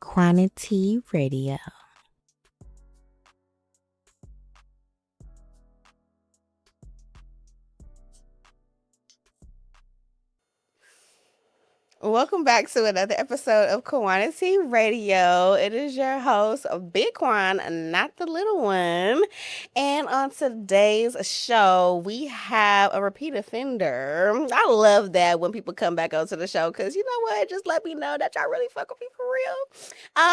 QuaniTEA Radio. Welcome back to another episode of QuaniTEA Radio. It is your host, Big Quan, not the little one. And on today's show, we have a repeat offender. I love that when people come back onto the show because you know what? Just let me know that y'all really fuck with me for real.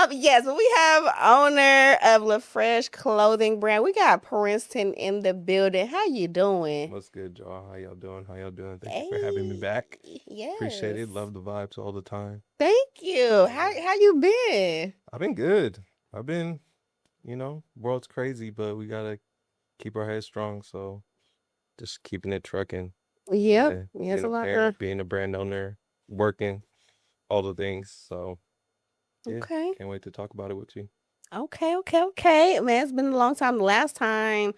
Yes, but we have owner of LaFresh Clothing Brand. We got Princeton in the building. How you doing? What's good, y'all? How y'all doing? Thank you for having me back. Yes. Appreciate it. Love the vibes all the time. Thank you. How you been? I've been good. I've been, world's crazy, but we gotta keep our heads strong. So just keeping it trucking. Yep. Yeah, it's being a lot. parent, being a brand owner, working, all the things. So yeah, Okay. can't wait to talk about it with you. Okay. Man, it's been a long time. The last time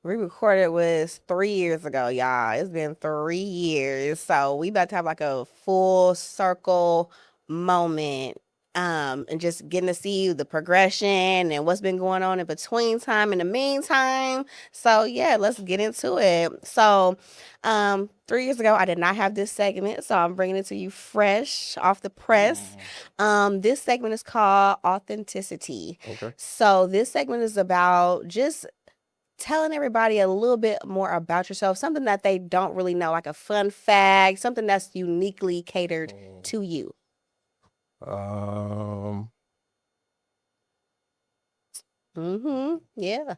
we recorded was 3 years ago, y'all. It's been 3 years. So we about to have like a full circle moment. And just getting to see the progression and what's been going on in between time in the meantime. So yeah, let's get into it. So 3 years ago, I did not have this segment, so I'm bringing it to you fresh off the press. This segment is called Authenticity. Okay. So this segment is about just telling everybody a little bit more about yourself, something that they don't really know, like a fun fact, something that's uniquely catered to you. Yeah.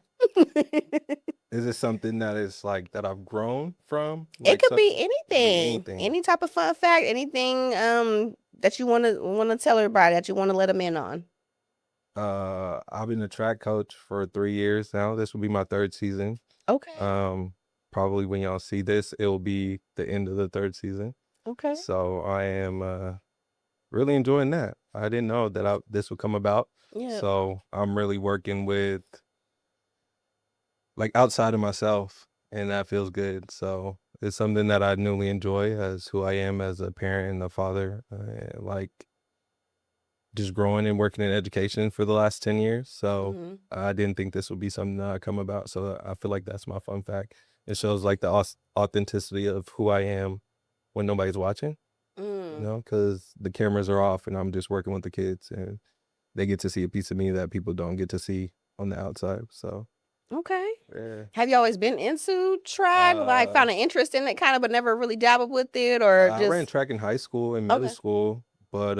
Is it something that is like that I've grown from? It could be anything. anything. Any type of fun fact, anything that you want to tell everybody, that you want to let them in on. I've been a track coach for 3 years now. This will be my third season. Okay. Probably when y'all see this, it will be the end of the third season. Okay. So I am really enjoying that. I didn't know that this would come about. Yeah. So I'm really working with like outside of myself, and that feels good. So it's something that I newly enjoy as who I am as a parent and a father. Like just growing and working in education for the last 10 years. So I didn't think this would be something that would come about. So I feel like that's my fun fact. It shows like the authenticity of who I am when nobody's watching, because the cameras are off and I'm just working with the kids and they get to see a piece of me that people don't get to see on the outside. So. Okay. Yeah. Have you always been into track? Like found an interest in it kind of, but never really dabbled with it, or just? I ran track in high school and middle school, but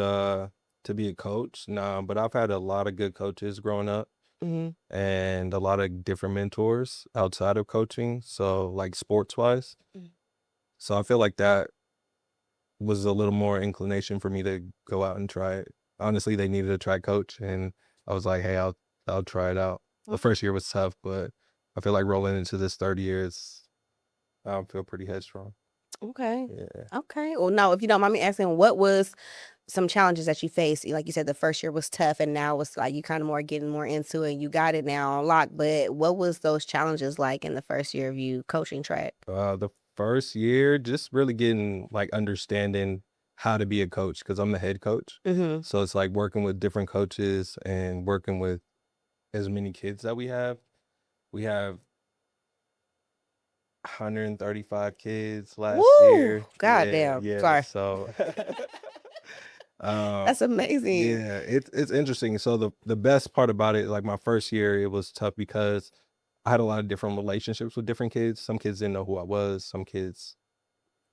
to be a coach, nah. But I've had a lot of good coaches growing up, and a lot of different mentors outside of coaching. So like sports wise, so I feel like that was a little more inclination for me to go out and try it. Honestly, they needed a track coach, and I was like, hey, I'll try it out. The first year was tough, but I feel like rolling into this third year I feel pretty headstrong. Okay. Yeah. Okay. Well, no, if you don't mind me asking, what was some challenges that you faced? Like you said, the first year was tough, and now it's like you kind of getting more into it. And you got it now on lock. But what was those challenges like in the first year of you coaching track? The first year, just really getting like understanding how to be a coach, because I'm the head coach. So it's like working with different coaches and working with as many kids that we have. We have 135 kids last year. Goddamn. Yeah. Sorry. So That's amazing. yeah, it's interesting. So the best part about it, like my first year, it was tough because I had a lot of different relationships with different kids. Some kids didn't know who I was. Some kids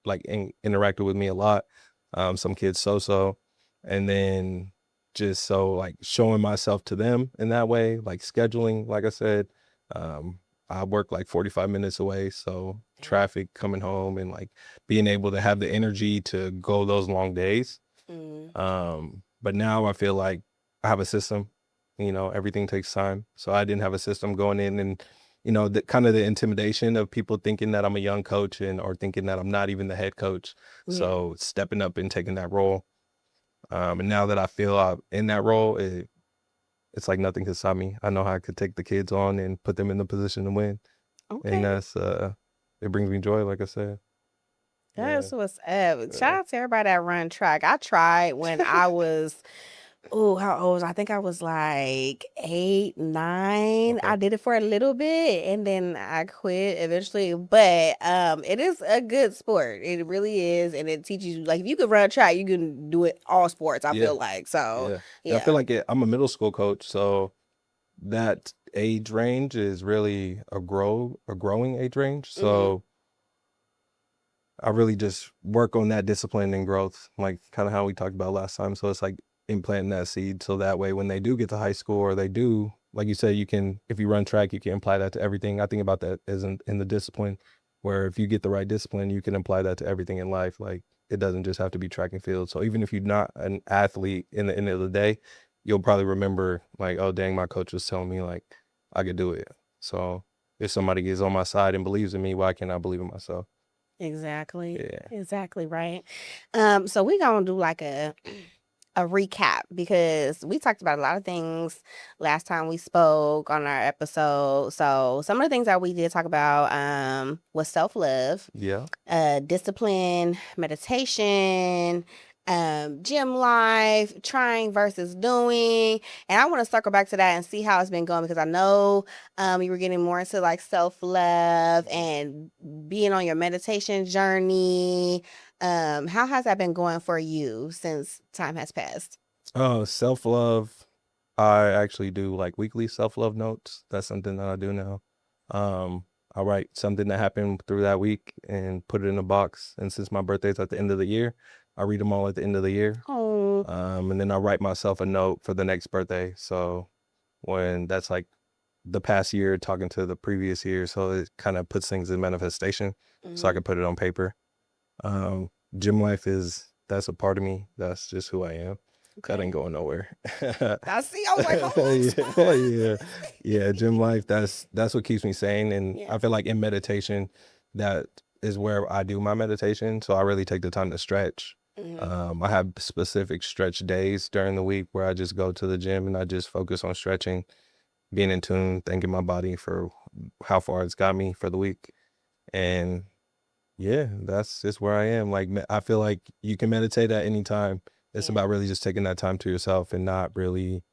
like interacted with me a lot. Some kids so, and then just so like showing myself to them in that way, like scheduling, like I said, I work like 45 minutes away. So traffic coming home and like being able to have the energy to go those long days. But now I feel like I have a system, everything takes time. So I didn't have a system going in, and the kind of the intimidation of people thinking that I'm a young coach or thinking that I'm not even the head coach. So stepping up and taking that role. And now that I feel I'm in that role, it's like nothing can stop me. I know how I could take the kids on and put them in the position to win. Okay. And that's it brings me joy, like I said. That's what's up. Shout out to everybody that run track. I tried when I was Oh, how old was I? Think I was like 8, 9. Okay. I did it for a little bit and then I quit eventually. But it is a good sport. It really is. And it teaches you, like, if you could run track, you can do it all sports, I Yeah. feel like. So, Yeah. And I feel yeah. like I'm a middle school coach, so that age range is really a growing age range. Mm-hmm. So I really just work on that discipline and growth, like kind of how we talked about last time. So it's like implanting that seed so that way when they do get to high school or they do, like you said, you can, if you run track, you can apply that to everything. I think about that as in the discipline, where if you get the right discipline, you can apply that to everything in life. Like it doesn't just have to be track and field. So even if you're not an athlete in the end of the day, you'll probably remember like, oh, dang, my coach was telling me like I could do it. So if somebody is on my side and believes in me, why can't I believe in myself? Exactly. Yeah. Exactly right. So we gonna do like a recap because we talked about a lot of things last time we spoke on our episode. So some of the things that we did talk about was self-love, Yeah. discipline, meditation, gym life, trying versus doing. And I want to circle back to that and see how it's been going because I know you were getting more into like self-love and being on your meditation journey. How has that been going for you since time has passed? Oh, self-love. I actually do like weekly self-love notes. That's something that I do now. I write something that happened through that week and put it in a box. And since my birthday's at the end of the year, I read them all at the end of the year. Oh, And then I write myself a note for the next birthday. So when that's like the past year talking to the previous year, so it kind of puts things in manifestation so I mhm. can put it on paper. Um, Gym life that's a part of me. That's just who I am. That Okay. ain't going nowhere. I see. I was like, hold on, Yeah, yeah, slow. yeah. Gym life. That's what keeps me sane, and Yeah. I feel like in meditation, that is where I do my meditation. So I really take the time to stretch. Hmm. I have specific stretch days during the week where I just go to the gym and I just focus on stretching, being in tune, thanking my body for how far it's got me for the week, and yeah, that's just where I am. Like, I feel like you can meditate at any time. It's Yeah. about really just taking that time to yourself and not really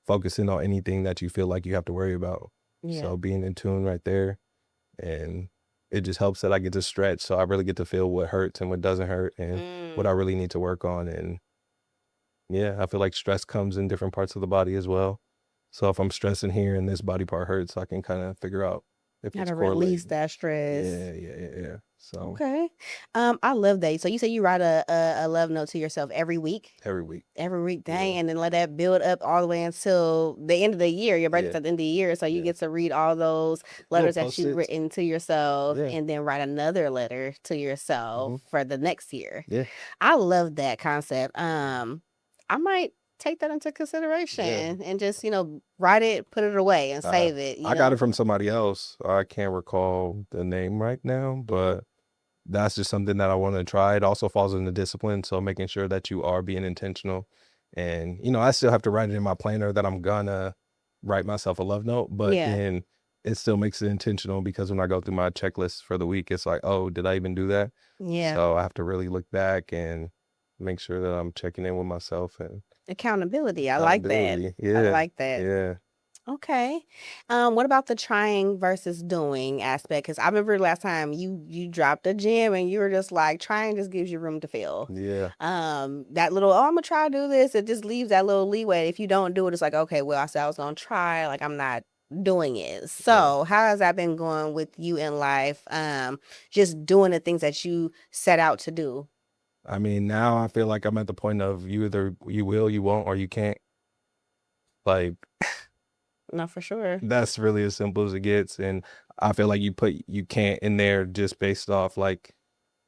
focusing on anything that you feel like you have to worry about. Yeah. So being in tune right there, and it just helps that I get to stretch. So I really get to feel what hurts and what doesn't hurt and what Mm. I really need to work on. And yeah, I feel like stress comes in different parts of the body as well. So if I'm stressing here and this body part hurts, I can kind of figure out if How it's to release correlated. that stress. Yeah, yeah, yeah, yeah. So Okay. I love that. So you say you write a love note to yourself every week? every week. Every week, dang, Yeah. and then let that build up all the way until the end of the year. Your birthday's Yeah. at the end of the year, so you Yeah. get to read all those Little letters that you've Post-its. written to yourself, Yeah. and then write another letter to Hmm. yourself for the next year. Yeah. I love that concept. I might take that into Yeah. consideration and just write it, put it away, and I save it. I got it from somebody else. I can't recall the name right now, but that's just something that I want to try. It also falls into discipline, so making sure that you are being intentional. And I still have to write it in my planner that I'm gonna write myself a love note, but Yeah, then it still makes it intentional because when I go through my checklist for the week, it's like, oh, did I even do that? yeah. So I have to really look back and make sure that I'm checking in with myself and Accountability. I like that. accountability. I Yeah. like that. Yeah. Okay. What about the trying versus doing aspect? Because I remember last time you dropped a gem and you were just like, trying just gives you room to fail. Yeah. That little, oh, I'm gonna try to do this. It just leaves that little leeway. If you don't do it, it's like, okay, well, I said I was gonna try. Like I'm not doing it. Yeah. So how has that been going with you in life? Just doing the things that you set out to do. I mean, now I feel like I'm at the point of you either you will, you won't, or you can't. Like No, for sure. that's really as simple as it gets. And I feel like you put you can't in there just based off like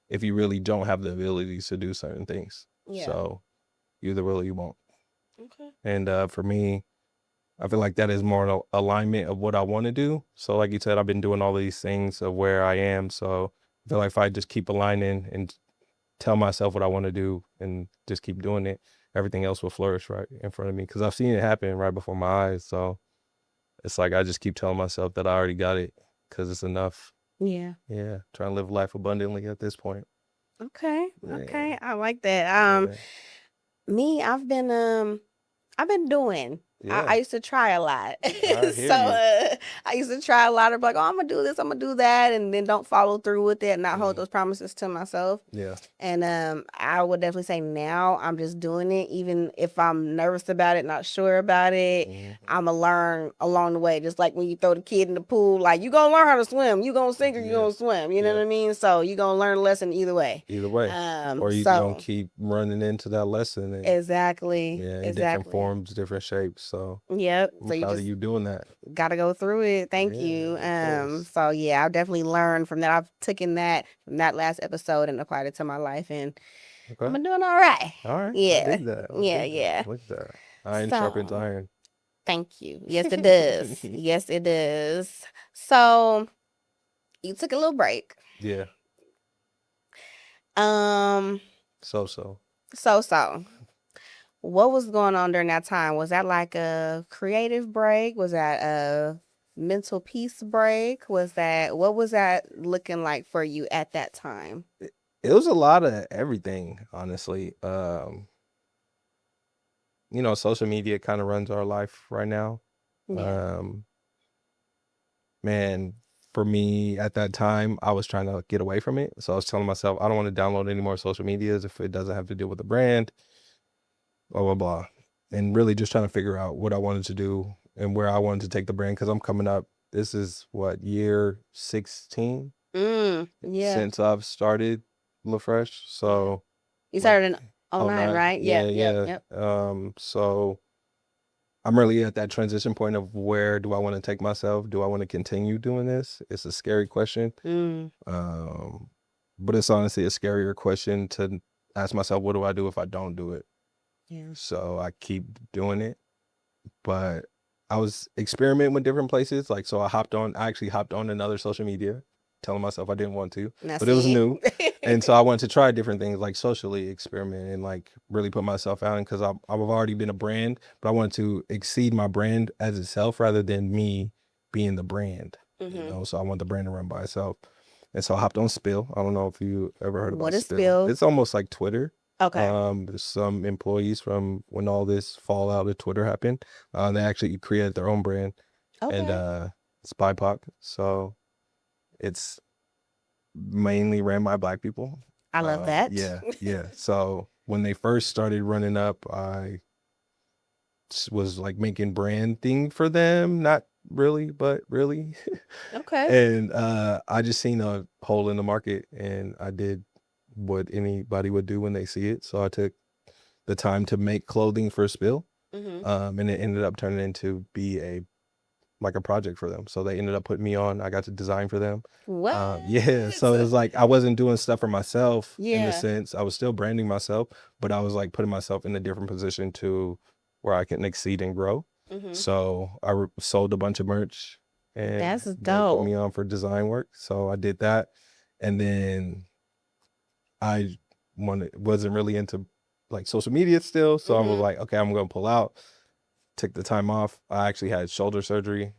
if you really don't have the abilities to do certain things. Yeah. So you either will or you won't. Okay. And for me, I feel like that is more an alignment of what I want to do. So like you said, I've been doing all these things of where I am. So I feel like if I just keep aligning and tell myself what I want to do and just keep doing it, everything else will flourish right in front of me. Because I've seen it happen right before my eyes. So it's like I just keep telling myself that I already got it because it's enough. Yeah. Yeah, trying to live life abundantly at this point. Okay. Yeah, Okay. I like that. yeah, Me, I've been I've been doing. I Yeah. used to try a lot. I hear So you. I used to try a lot of like, oh, I'm gonna do this, I'm gonna do that, and then don't follow through with it, and not hold Mhm. those promises to myself. Yeah. And I would definitely say now I'm just doing it, even if I'm nervous about it, not sure about it. Mhm. I'ma learn along the way. Just like when you throw the kid in the pool, like you gonna learn how to swim. You gonna sink or you Yeah. gonna swim. You know Yeah. what I mean? So you gonna learn a lesson either way. Either way. Or you So gonna keep running into that lesson and exactly, yeah, in different exactly. forms, different shapes. So Yep. I'm So you proud of just you doing that. gotta go through it. Thank Yeah, you. of course. So yeah, I've definitely learned from that. I've taken that from that last episode and applied it to my life, and Okay. I'm doing all right. All right. I Yeah, dig that. I yeah, dig that. yeah. Look at that. Iron sharpens So iron. thank you. Yes, it does. Yes, it does. So you took a little break. Yeah. Um. So. So. What was going on during that time? Was that like a creative break? Was that a mental peace break? What was that looking like for you at that time? It was a lot of everything, honestly. Social media kind of runs our life right now. Yeah. Man, for me at that time, I was trying to get away from it. So I was telling myself, I don't want to download any more social medias if it doesn't have to deal with the brand, blah, blah, blah. And really just trying to figure out what I wanted to do and where I wanted to take the brand. Because I'm coming up, this is what, year 16 Yeah. since I've started LaFresh. So You like started in 09, 09. right? Yeah, Yep. so I'm really at that transition point of where do I want to take myself? Do I want to continue doing this? It's a scary question. But it's honestly a scarier question to ask myself, what do I do if I don't do it? Yeah. So I keep doing it. But I was experimenting with different places. Like, so I actually hopped on another social media, telling myself I didn't want to, but it was new. And so I wanted to try different things, like socially experiment and like really put myself out. Because I've already been a brand, but I wanted to exceed my brand as itself rather than me being the brand. So I want the brand to run by itself. And so I hopped on Spill. I don't know if you ever heard about What is Spill. Spill? It's almost like Twitter. Okay. There's some employees from when all this fallout of Twitter happened. They actually created their own brand. Okay. And it's BIPOC. So it's mainly ran by Black people. I love that. Yeah. So when they first started running up, I was like making branding for them. Not really, but really. Okay. And I just seen a hole in the market and I did what anybody would do when they see it. So I took the time to make clothing for Spill. And it ended up turning into be a project for them. So they ended up putting me on. I got to design for them. What? Yeah. So it was like I wasn't doing stuff for myself in the Yeah. sense I was still branding myself, but I was like putting myself in a different position to where I can exceed and grow. So I sold a bunch of merch and That's they put dope. me on for design work. So I did that. And then I wasn't really into like social media still. So I was like, okay, I'm going to pull out. Took the time off. I actually had shoulder surgery.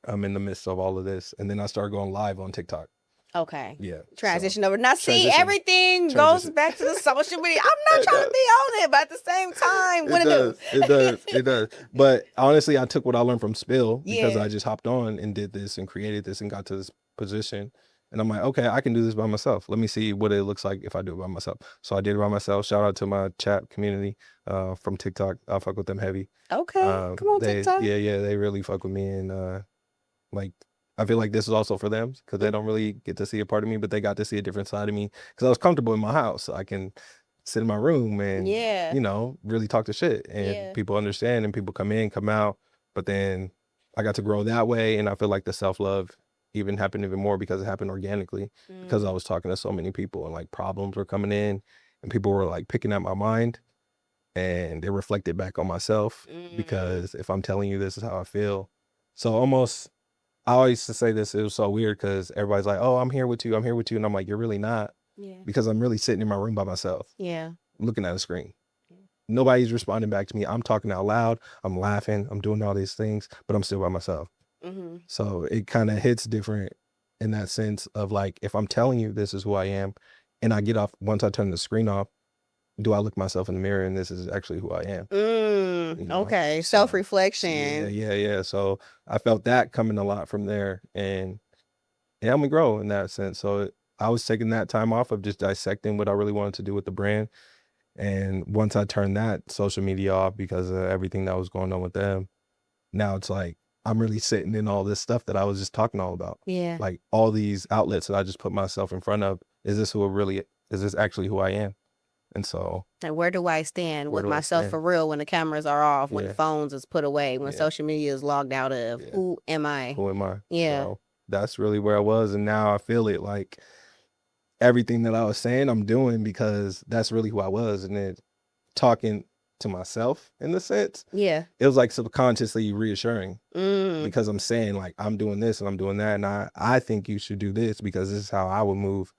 I'm in the midst of all of this. And then I started going live on TikTok. Okay. Yeah. Transition over. Now, see, transition. everything goes back to the social media. I'm not trying to be on it, but at the same time, what It does. But honestly, I took what I learned from Spill because Yeah. I just hopped on and did this and created this and got to this position. And I'm like, okay, I can do this by myself. Let me see what it looks like if I do it by myself. So I did it by myself. Shout out to my chat community from TikTok. I fuck with them heavy. Okay. Come on, TikTok. Yeah, they really fuck with me. And like, I feel like this is also for them because they don't really get to see a part of me, but they got to see a different side of me because I was comfortable in my house. So I can sit in my room and, really talk to shit and people understand and people come in, come out. But then I got to grow that way. And I feel like the self-love even happened even more because it happened organically because I was talking to so many people and like problems were coming in and people were like picking at my mind and it reflected back on myself because if I'm telling you this is how I feel. So almost, I always used to say this, it was so weird because everybody's like, oh, I'm here with you. And I'm like, you're really not. Yeah. Because I'm really sitting in my room by myself. Yeah. Looking at a screen. Nobody's responding back to me. I'm talking out loud. I'm laughing. I'm doing all these things, but I'm still by myself. So it kind of hits different in that sense of like, if I'm telling you this is who I am and I get off, once I turn the screen off, do I look myself in the mirror and this is actually who I am? Okay. So Self-reflection. yeah. So I felt that coming a lot from there, and it helped me grow in that sense. So I was taking that time off of just dissecting what I really wanted to do with the brand. And once I turned that social media off because of everything that was going on with them, now it's like I'm really sitting in all this stuff that I was just talking all about. Yeah. Like all these outlets that I just put myself in front of. Is this actually who I am? And so And where do I stand where with do I myself for stand? real when the cameras are off, when the Yeah. phones is put away, when Yeah. social media is logged out of? Yeah. Who am I? Who am I? Yeah. So that's really where I was. And now I feel it like everything that I was saying, I'm doing because that's really who I was. And then talking to myself in the sense, Yeah. it was like subconsciously reassuring Mm. because I'm saying like, I'm doing this and I'm doing that. And I think you should do this because this is how I would move.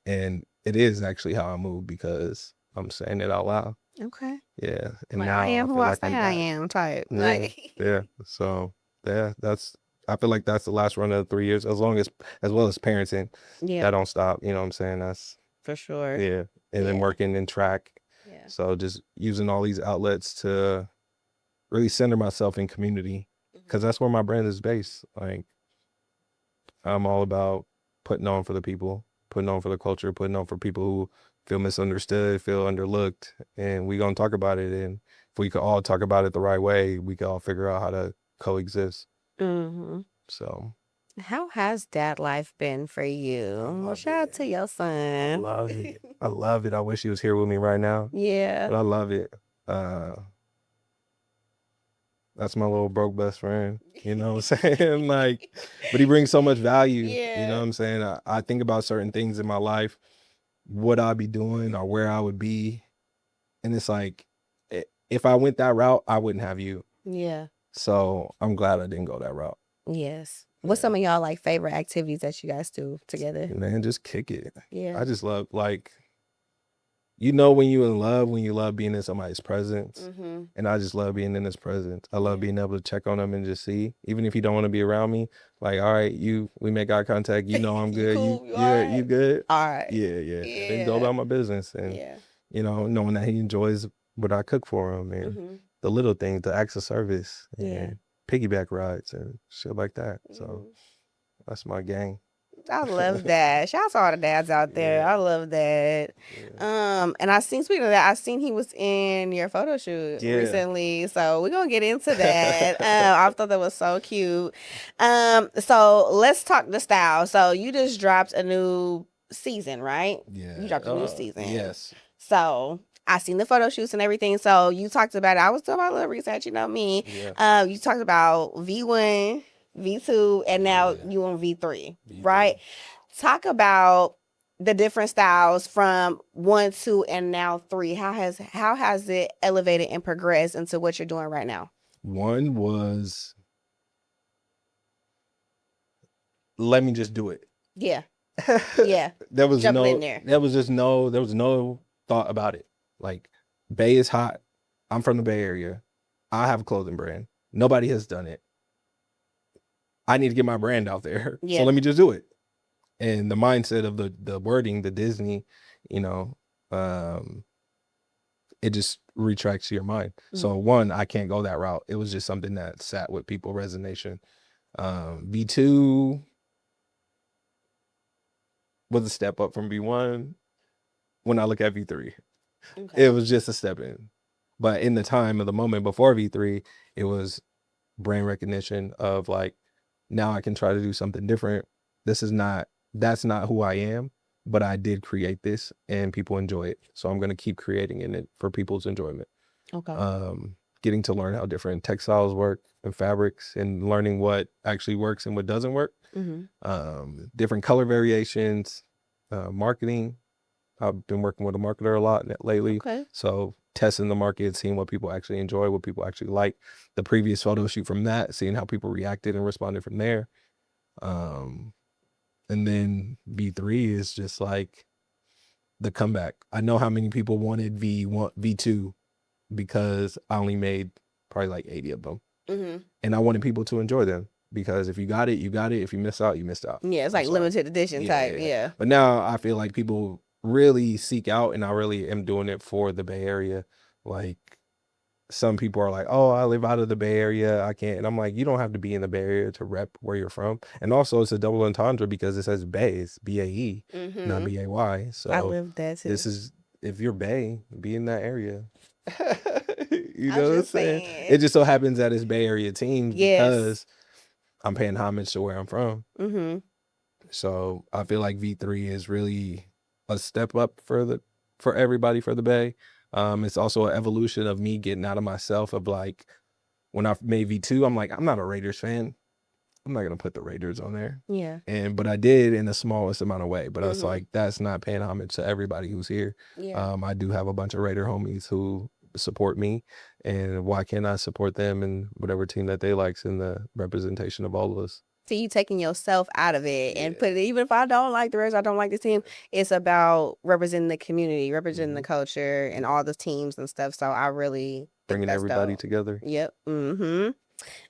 And it is actually how I move because I'm saying it out loud. Okay. Yeah. And Like, now I am feel who I like say I'm I back. am type. Yeah. Like, Yeah. So yeah, I feel like that's the last run of the 3 years, as well as parenting. yeah, That don't stop. You know what I'm saying? That's for sure. yeah. And then Yeah. working in track. Yeah. So just using all these outlets to really center myself in community because that's where my brand is based. Like I'm all about putting on for the people, putting on for the culture, putting on for people who feel misunderstood, feel underlooked, and we gonna talk about it. And if we could all talk about it the right way, we could all figure out how to coexist. Mm-hmm. So how has dad life been for you? Well, shout out to your son. I love it. I love it. I wish he was here with me right now. Yeah. But I love it. That's my little broke best friend. You know what I'm saying? Like, but he brings so much value. Yeah. You know what I'm saying? I think about certain things in my life, what I'd be doing or where I would be. And it's like, if I went that route, I wouldn't have you. Yeah. So I'm glad I didn't go that route. Yes. What's some of y'all like favorite activities that you guys do together? Man, just kick it. Yeah. I just love like, you know, when you love being in somebody's presence. Mm-hmm. And I just love being in his presence. I love being able to check on him and just see, even if you don't want to be around me, like, all right, we make eye contact, you know I'm good. Cool, you good? All right. Yeah. And then go about my business. And you know, knowing that he enjoys what I cook for him and the little things, the acts of service and piggyback rides and shit like that. So that's my gang. I love that. Shout out to all the dads out there. I love that. And speaking of that, I seen he was in your photo shoot recently. So we're gonna get into that. I thought that was so cute. So let's talk the style. So you just dropped a new season, right? Yeah. You dropped a new season. Yes. So I seen the photo shoots and everything. So you talked about it. I was doing my little research, you know me. Yeah. You talked about V1, V2, and now you on V3, right? Talk about the different styles from 1, 2, and now 3. How has it elevated and progressed into what you're doing right now? 1 was, let me just do it. Yeah. Yeah. There was Jumping in there. There was no thought about it. Like, Bay is hot. I'm from the Bay Area. I have a clothing brand. Nobody has done it. I need to get my brand out there. Yeah. So let me just do it. And the mindset of the wording, the Disney, you know, it just retracts your mind. So 1, I can't go that route. It was just something that sat with people, resonation. V2 was a step up from V1 when I look at V3. Okay. It was just a step in. But in the time of the moment before V3, it was brand recognition of like, now I can try to do something different. That's not who I am, but I did create this and people enjoy it. So I'm going to keep creating it for people's enjoyment. Okay. Getting to learn how different textiles work and fabrics and learning what actually works and what doesn't work. Different color variations, marketing. I've been working with a marketer a lot lately. Okay. So testing the market, seeing what people actually enjoy, what people actually like. The previous photo shoot from that, seeing how people reacted and responded from there. And then V3 is just like the comeback. I know how many people wanted V2 because I only made probably like 80 of them. And I wanted people to enjoy them because if you got it, you got it. If you missed out, you missed out. Yeah, it's like limited edition type. Yeah. But now I feel like people really seek out, and I really am doing it for the Bay Area. Like, some people are like, oh, I live out of the Bay Area, I can't. And I'm like, you don't have to be in the Bay Area to rep where you're from. And also, it's a double entendre because it says Bay, it's BAE, not BAY. I So live that too. this is, if you're Bay, be in that area. You I'm know what I'm just saying? saying. It just so happens that it's Bay Area teams Yes. because I'm paying homage to where I'm from. Mm-hmm. So I feel like V3 is really a step up for everybody for the Bay. It's also an evolution of me getting out of myself of like, when I made V2, I'm like, I'm not a Raiders fan. I'm not gonna put the Raiders on there. Yeah. But I did in the smallest amount of way. But I was Mm-hmm. like, that's not paying homage to everybody who's here. Yeah. I do have a bunch of Raider homies who support me, and why can't I support them and whatever team that they likes in the representation of all of us? So you taking yourself out of it and Yeah. put it, even if I don't like the Raiders, I don't like the team, it's about representing the community, representing the Mhm. culture and all the teams and stuff. So I really think Bringing that's everybody dope. together. Yep. Mm-hmm.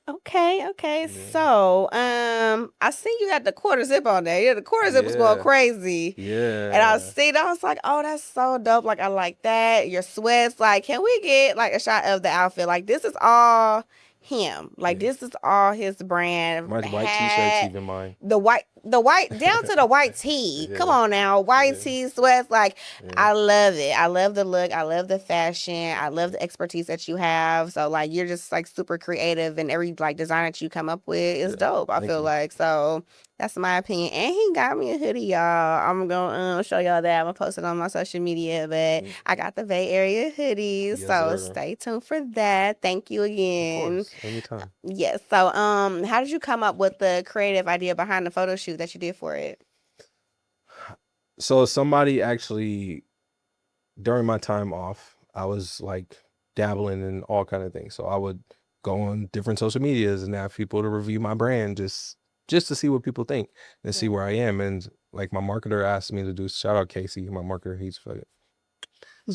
Okay. Yeah. So, I see you had the quarter zip on there. Yeah, the quarter zip was going Yeah. crazy. Yeah. And I was like, oh, that's so dope. Like, I like that. Your sweats. Like, can we get like a shot of the outfit? Like, this is all him. Like, Yeah. this is all his brand. My white Hat, t-shirts even mine. the white down to the white tee. Come Yeah. on now, white Yeah. tee, sweats. Like, Yeah. I love it. I love the look. I love the fashion. I love the expertise that you have. So like, you're just like super creative, and every like design that you come up with is Yeah. dope. I Thank feel you. like so. That's my opinion. And he got me a hoodie, y'all. I'm gonna show y'all that. I'm gonna post it on my social media. But I got the Bay Area hoodies, Yes, so sir. stay tuned for that. Thank you Of again. course, anytime. Yes. So, how did you come up with the creative idea behind the photo shoot that you did for it? So somebody actually, during my time off, I was like dabbling in all kind of things. So I would go on different social medias and have people to review my brand just to see what people think and see where I am. And like my marketer asked me to do, shout out Casey, my marketer, he's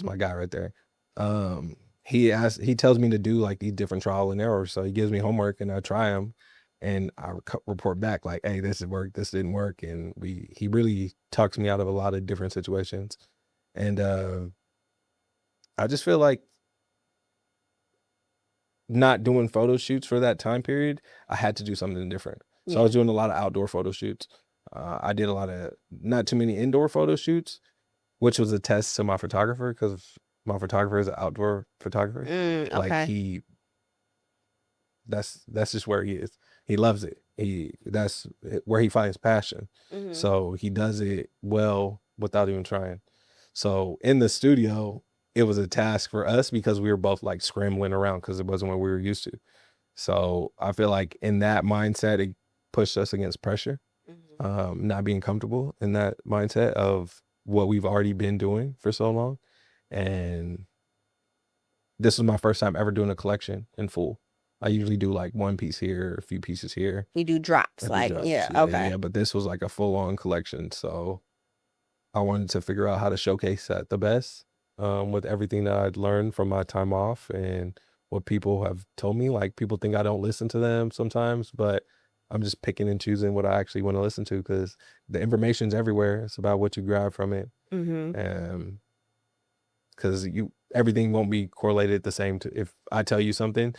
my guy right there. He tells me to do like these different trial and error. So he gives me homework and I try them and I report back like, hey, this worked, this didn't work. And he really talks me out of a lot of different situations. And I just feel like not doing photo shoots for that time period, I had to do something different. So I was doing a lot of outdoor photo shoots. I did a lot of not too many indoor photo shoots, which was a test to my photographer because my photographer is an outdoor photographer. Okay. Like that's just where he is. He loves it. That's where he finds passion. Mm-hmm. So he does it well without even trying. So in the studio, it was a task for us because we were both like scrambling around because it wasn't what we were used to. So I feel like in that mindset, it pushed us against pressure, not being comfortable in that mindset of what we've already been doing for so long. And this was my first time ever doing a collection in full. I usually do like one piece here, a few pieces here. You do drops, like, yeah, okay. Yeah, but this was like a full-on collection. So I wanted to figure out how to showcase that the best with everything that I'd learned from my time off and what people have told me. Like people think I don't listen to them sometimes, but I'm just picking and choosing what I actually want to listen to because the information's everywhere. It's about what you grab from it. Because everything won't be correlated the same. If I tell you something,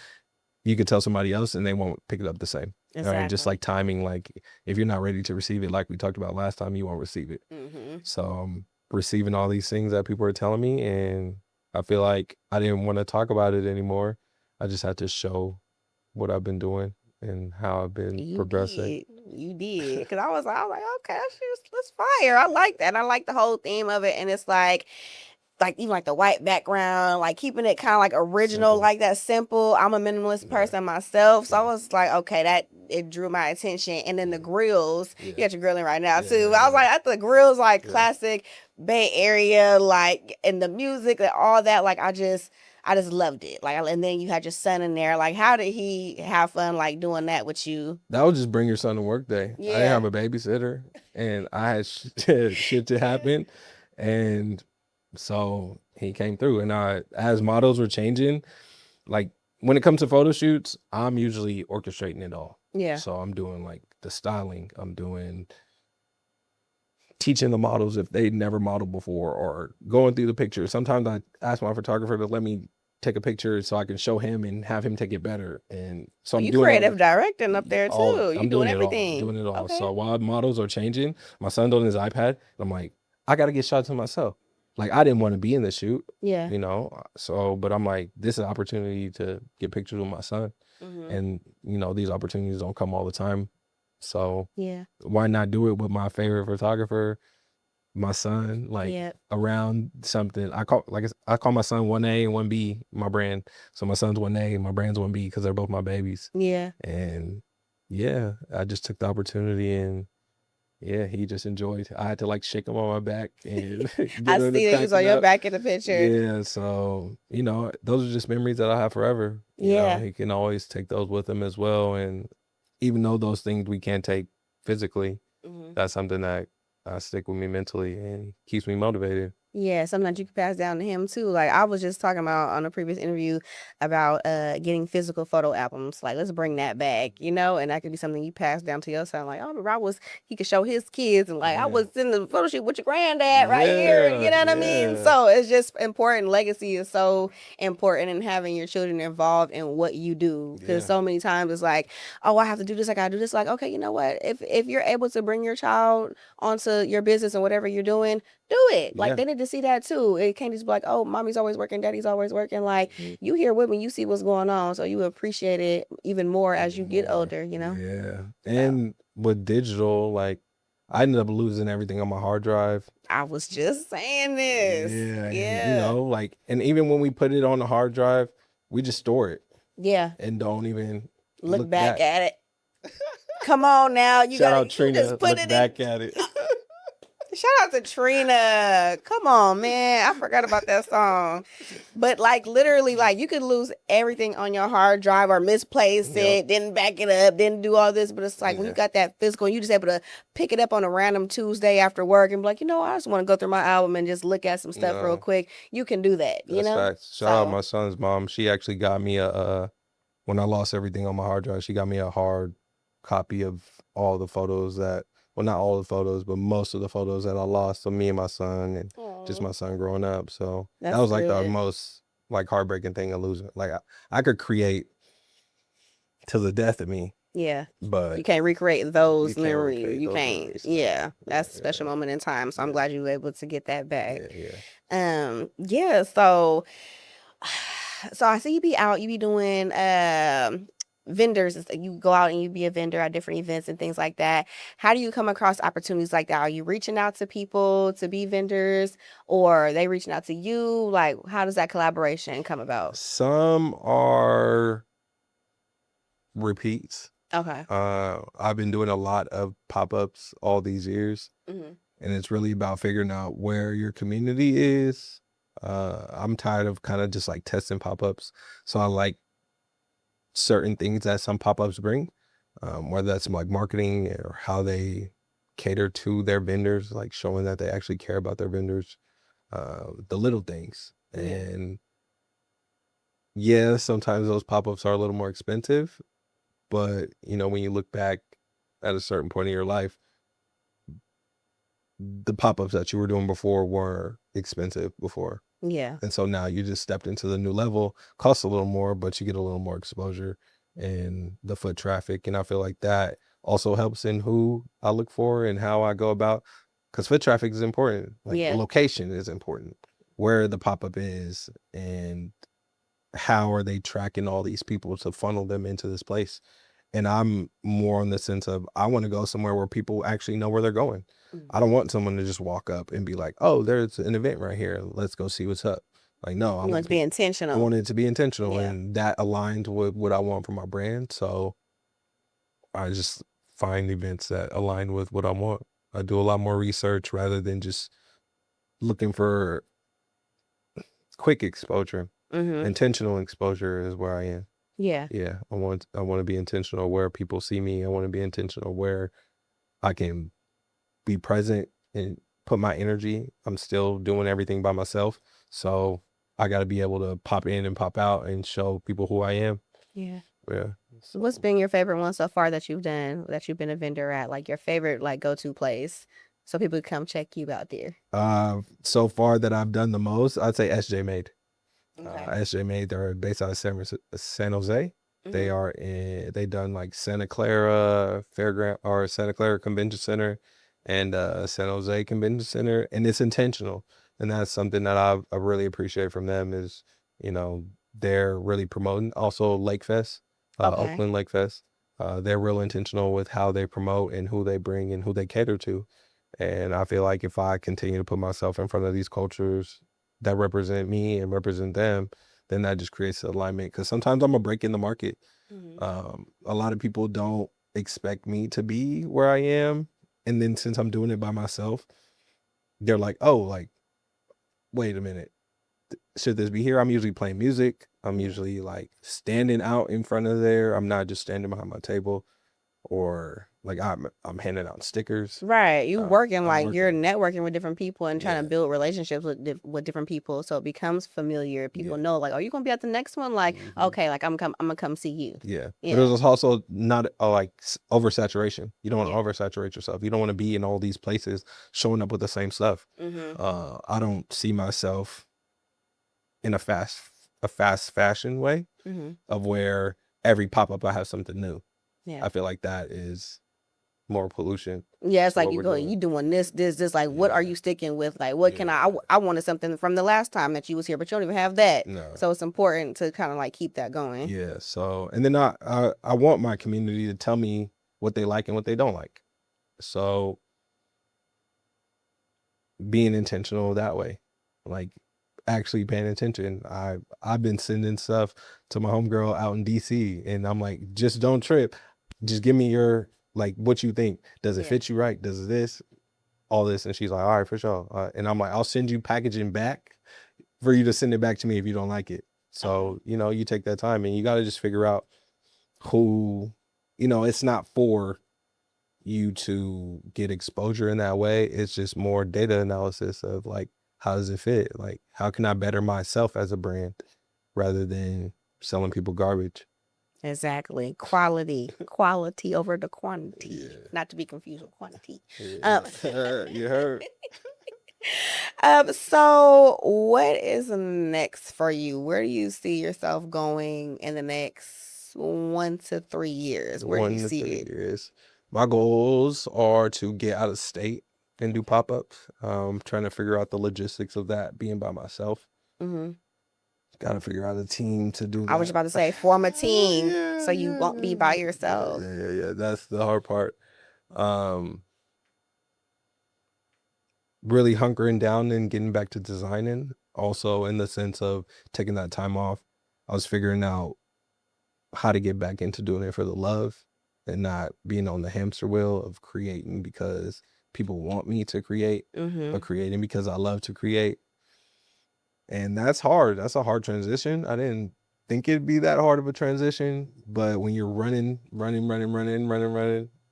you could tell somebody else and they won't pick it up the same. Exactly. Right? Just like timing, like if you're not ready to receive it, like we talked about last time, you won't receive it. So I'm receiving all these things that people are telling me, and I feel like I didn't want to talk about it anymore. I just had to show what I've been doing and how I've been progressing. You did. Because I was like, okay, that's fire. I like that. I like the whole theme of it. And it's like even like the white background, like keeping it kind of like original, simple. Like that simple. I'm a minimalist person myself. So I was like, okay, that it drew my attention. And then the grills, you got your grilling right now too. I was like, at the grills, like classic Bay Area, like, and the music and all that, like I just loved it. Like, and then you had your son in there. Like, how did he have fun, like, doing that with you? That would just bring your son to work day. Yeah. I didn't have a babysitter, and I had shit to happen, and so he came through. And as models were changing, like, when it comes to photo shoots, I'm usually orchestrating it all. Yeah. So I'm doing, like, the styling. I'm teaching the models if they'd never modeled before or going through the pictures. Sometimes I ask my photographer to let me take a picture so I can show him and have him take it better. And so I'm You doing all creative the, directing up there too. You I'm doing doing it all. I'm everything. doing it all. Okay. So while models are changing, my son's on his iPad. I'm like, I got to get shots of myself. Like, I didn't want to be in the shoot, Yeah. you know? So, but I'm like, this is an opportunity to get pictures with my son. And, you know, these opportunities don't come all the time. So Yeah. why not do it with my favorite photographer, my son, like Yeah. around something. I call my son 1A and 1B, my brand. So my son's 1A and my brand's 1B because they're both my babies. Yeah. And yeah, I just took the opportunity and yeah, he just enjoyed. I had to like shake him on my back and I get him to see that you crack was on it your up. back in the picture. Yeah, so you know, those are just memories that I have forever. You know, Yeah. he can always take those with him as well. And even though those things we can't take physically, that's something that stick with me mentally and keeps me motivated. Yeah, sometimes you can pass down to him too. Like I was just talking about on a previous interview about getting physical photo albums. Like let's bring that back, you know, and that could be something you pass down to your son. Like, oh, he could show his kids and like I was in the photo shoot with your granddad right here. You know what I mean? So it's just important. Legacy is so important in having your children involved in what you do. Because so many times it's like, oh, I have to do this, I gotta do this. Like, okay, you know what? If you're able to bring your child onto your business and whatever you're doing, do it. Like they need to see that too. It can't just be like, oh, mommy's always working, daddy's always working. Like you hear women, you see what's going on, so you appreciate it even more as you get older. You know. Yeah, and with digital, like I ended up losing everything on my hard drive. I was just saying this. Yeah, and, you know, like, and even when we put it on the hard drive, we just store it. Yeah, and don't even look back at it. Come on now, you shout gotta out Trina. just put Look it back at it. Shout out to Trina. Come on, man. I forgot about that song. But like literally, like you could lose everything on your hard drive or misplace it, didn't back it up, didn't do all this. But it's like when you got that physical, you just able to pick it up on a random Tuesday after work and be like, you know, I just want to go through my album and just look at some stuff real quick. You can do that, you know? Facts. Shout out my son's mom. She actually got me when I lost everything on my hard drive, she got me a hard copy of all the photos well, not all the photos, but most of the photos that I lost of me and my son and just my son growing up. So that was like the most like heartbreaking thing of losing. Like I could create to the death of me. Yeah. But you can't recreate those memories. You can't. Yeah. That's a special moment in time. So I'm glad you were able to get that back. Yeah. So I see you be out, you be doing vendors. You go out and you be a vendor at different events and things like that. How do you come across opportunities like that? Are you reaching out to people to be vendors, or are they reaching out to you? Like, how does that collaboration come about? Some are repeats. Okay. I've been doing a lot of pop-ups all these years, and it's really about figuring out where your community is. I'm tired of kind of just like testing pop-ups, so I like certain things that some pop-ups bring, whether that's like marketing or how they cater to their vendors, like showing that they actually care about their vendors, the little things. And yeah, sometimes those pop-ups are a little more expensive, but you know, when you look back at a certain point in your life, the pop-ups that you were doing before were expensive before. Yeah. And so now you just stepped into the new level, costs a little more, but you get a little more exposure and the foot traffic. And I feel like that also helps in who I look for and how I go about, because foot traffic is important. Like the location is important, where the pop-up is, and how are they tracking all these people to funnel them into this place. And I'm more on the sense of, I want to go somewhere where people actually know where they're going. I don't want someone to just walk up and be like, oh, there's an event right here, let's go see what's up. Like, no, I want it to be intentional. I want it to be intentional, and that aligned with what I want for my brand. So I just find events that align with what I want. I do a lot more research rather than just looking for quick exposure. Intentional exposure is where I am. Yeah. I want to be intentional where people see me. I want to be intentional where I can be present and put my energy. I'm still doing everything by myself, so I got to be able to pop in and pop out and show people who I am. Yeah. So what's been your favorite one so far that you've done, that you've been a vendor at? Like your favorite, like go-to place, so people come check you out there. So far that I've done the most, I'd say SJ Made. Okay. SJ they're based out of San Jose. They Mhm. are they done like Santa Clara Fairground or Santa Clara Convention Center and San Jose Convention Center, and it's intentional. And that's something that I really appreciate from them is, you know, they're really promoting. Also Lake Fest, Okay. Oakland Lake Fest. They're real intentional with how they promote and who they bring and who they cater to. And I feel like if I continue to put myself in front of these cultures that represent me and represent them, then that just creates alignment. Because sometimes I'm a break in the market. Mhm. A lot of people don't expect me to be where I am, and then since I'm doing it by myself, they're like, "Oh, like, wait a minute, should this be here?" I'm usually playing music. I'm Yeah. usually like standing out in front of there. I'm not just standing behind my table, or like I'm handing out stickers. Right. You working I'm like you're working. networking with different people and trying Yeah. to build relationships with different people, so it becomes familiar. People Yeah. know like, oh, you gonna be at the next one? Like, Mhm. okay, like I'm gonna come see you. Yeah, but Yeah. there's also not like oversaturation. You don't want Yeah. to oversaturate yourself. You don't want to be in all these places showing up with the same stuff. Mhm. I don't see myself in a fast fashion way Mhm. of where every pop up I have something new. Yeah. I feel like that is more pollution Yeah, it's to like what we're doing. you doing this. Like, what are Yeah, you sticking with? Like, what can yeah, I wanted something from the last time that you was here, but you don't even have that. no, So it's important to kind of like keep that going. yeah. So and then I want my community to tell me what they like and what they don't like. So being intentional that way, like actually paying attention. I've been sending stuff to my homegirl out in DC, and I'm like, just don't trip. Just give me your like what you think. Does it Yeah. fit you right? Does this all this? And she's like, all right, for sure. And I'm like, I'll send you packaging back for you to send it back to me if you don't like it. Okay. So you know, you take that time, and you got to just figure out who, you know, it's not for you to get exposure in that way. It's just more data analysis of like, how does it fit? Like, how can I better myself as a brand rather than selling people garbage? Exactly. Quality over the quantity. Yeah. Not to be confused with quantity. Um, Yeah. You heard? so what is next for you? Where do you see yourself going in the next 1 to 3 years? Where do you One to see three it? years. My goals are to get out of state and do pop ups. Trying to figure out the logistics of that being by myself. Hmm. Got to figure out a team to do I was that. about to say form a team Yeah, so you yeah, won't be yeah, by yeah, yourself. yeah, yeah, yeah. That's the hard part. Um, really hunkering down and getting back to designing. Also, in the sense of taking that time off, I was figuring out how to get back into doing it for the love and not being on the hamster wheel of creating because people want me to create, Hmm. but creating because I love to create. And that's hard. That's a hard transition. I didn't think it'd be that hard of a transition, but when you're running,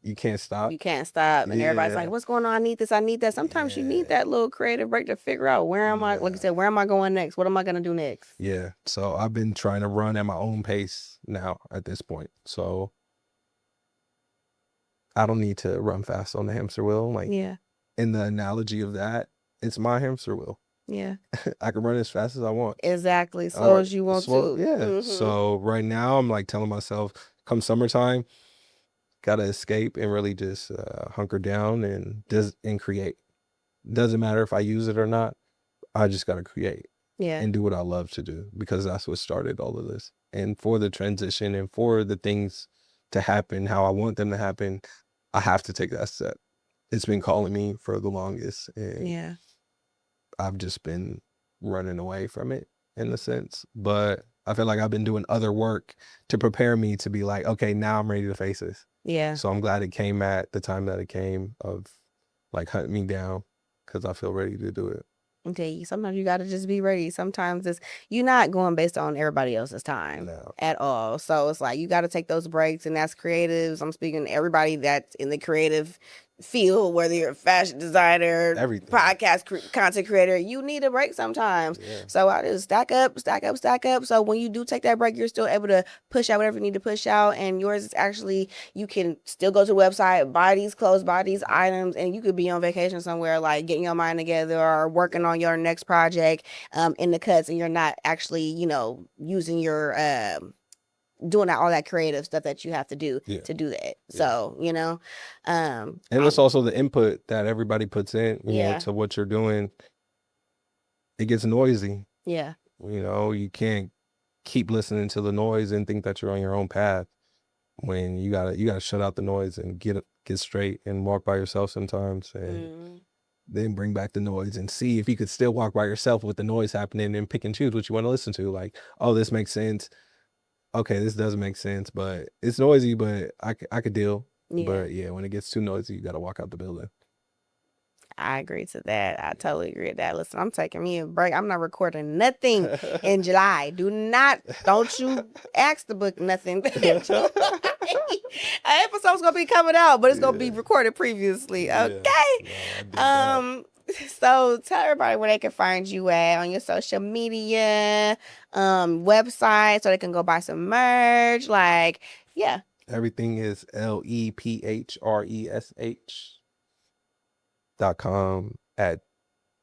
you can't stop. You can't stop, and everybody's like, Yeah. "What's going on? I need this. I need that." Sometimes you need Yeah. that little creative break to figure out where am I. Like you Yeah. said, where am I going next? What am I gonna do next? Yeah. So I've been trying to run at my own pace now at this point. So I don't need to run fast on the hamster wheel. Like Yeah, in the analogy of that, it's my hamster wheel. yeah, I can run as fast as I want. exactly. Slow Or as you want slow, to. yeah. Hmm. So right now I'm like telling myself, come summertime, gotta escape and really just hunker down and create. Doesn't matter if I use it or not. I just gotta create Yeah, and do what I love to do because that's what started all of this. And for the transition and for the things to happen how I want them to happen, I have to take that step. It's been calling me for the longest, and yeah, I've just been running away from it in a sense. But I feel like I've been doing other work to prepare me to be like, okay, now I'm ready to face this. yeah. So I'm glad it came at the time that it came of like hunting me down because I feel ready to do it. Okay, sometimes you gotta just be ready. Sometimes it's you're not going based on everybody else's time No. at all. So it's like you gotta take those breaks, and that's creatives. I'm speaking to everybody that's in the creative field, whether you're a fashion designer, Everything. podcast content creator, you need a break sometimes. Yeah. So I just stack up. So when you do take that break, you're still able to push out whatever you need to push out. And yours is actually, you can still go to the website, buy these clothes, buy these items, and you could be on vacation somewhere, like getting your mind together or working on your next project in the cuts, and you're not actually, using your doing all that creative stuff that you have to do to do that. So, and it's also the input that everybody puts in, Yeah. to what you're doing. It gets noisy. Yeah. You can't keep listening to the noise and think that you're on your own path, when you gotta shut out the noise and get straight and walk by yourself sometimes, and then bring back the noise and see if you could still walk by yourself with the noise happening, and pick and choose what you want to listen to. Like, oh, this makes sense. Okay, this doesn't make sense, but it's noisy, but I could deal. Yeah. But yeah, when it gets too noisy, you got to walk out the building. I agree to that. I totally agree with that. Listen, I'm taking me a break. I'm not recording nothing in July. Don't you ask to book nothing. An episode's gonna be coming out, but it's gonna be recorded previously. Okay. So tell everybody where they can find you at on your social media, website, so they can go buy some merch. Like, yeah. Everything is lephtresh.com, at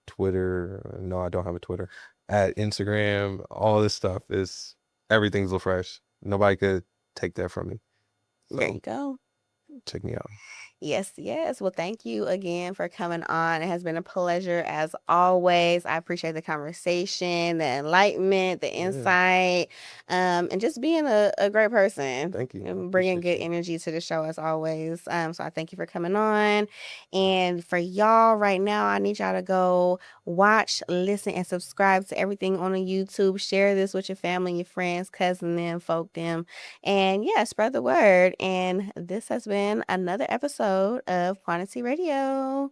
Twitter. No, I don't have a Twitter. At Instagram, all this stuff is, everything's LaFresh. Nobody could take that from me. So, there you go. Check me out. Yes. Well, thank you again for coming on. It has been a pleasure as always. I appreciate the conversation, the enlightenment, the insight, and just being a great person. Thank you. And bringing good energy to the show as always. So I thank you for coming on. And for y'all right now, I need y'all to go watch, listen, and subscribe to everything on the YouTube. Share this with your family, your friends, cousin them, folk them. And yeah, spread the word. And this has been another episode of QuaniTEA Radio.